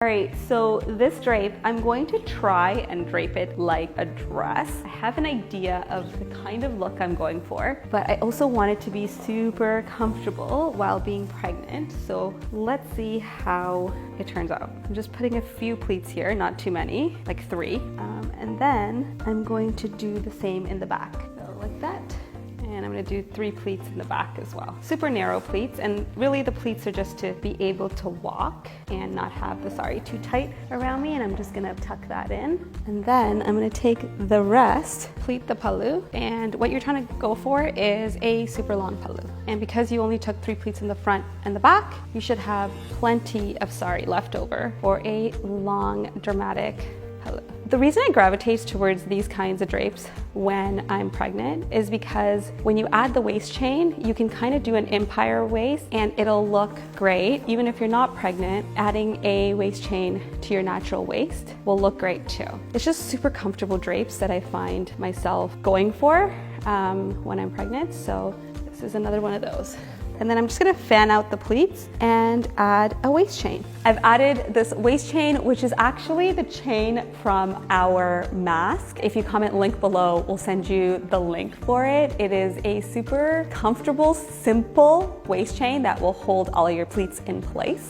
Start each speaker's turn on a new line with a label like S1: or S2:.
S1: All right, so this drape, I'm going to try and drape it like a dress. I have an idea of the kind of look I'm going for, but I also want it to be super comfortable while being pregnant. So let's see how it turns out. I'm just putting a few pleats here, not too many, like 3. And then I'm going to do the same in the back. So like that. And I'm gonna do 3 pleats in the back as well. Super narrow pleats, and really the pleats are just to be able to walk and not have the sari too tight around me, and I'm just gonna tuck that in. And then I'm gonna take the rest, pleat the pallu, and what you're trying to go for is a super long pallu. And because you only took 3 pleats in the front and the back, you should have plenty of sari left over for a long, dramatic pallu. The reason I gravitate towards these kinds of drapes when I'm pregnant is because when you add the waist chain, you can kind of do an empire waist and it'll look great. Even if you're not pregnant, adding a waist chain to your natural waist will look great too. It's just super comfortable drapes that I find myself going for when I'm pregnant. So this is another one of those. And then I'm just gonna fan out the pleats and add a waist chain. I've added this waist chain, which is actually the chain from our mask. If you comment link below, we'll send you the link for it. It is a super comfortable, simple waist chain that will hold all your pleats in place.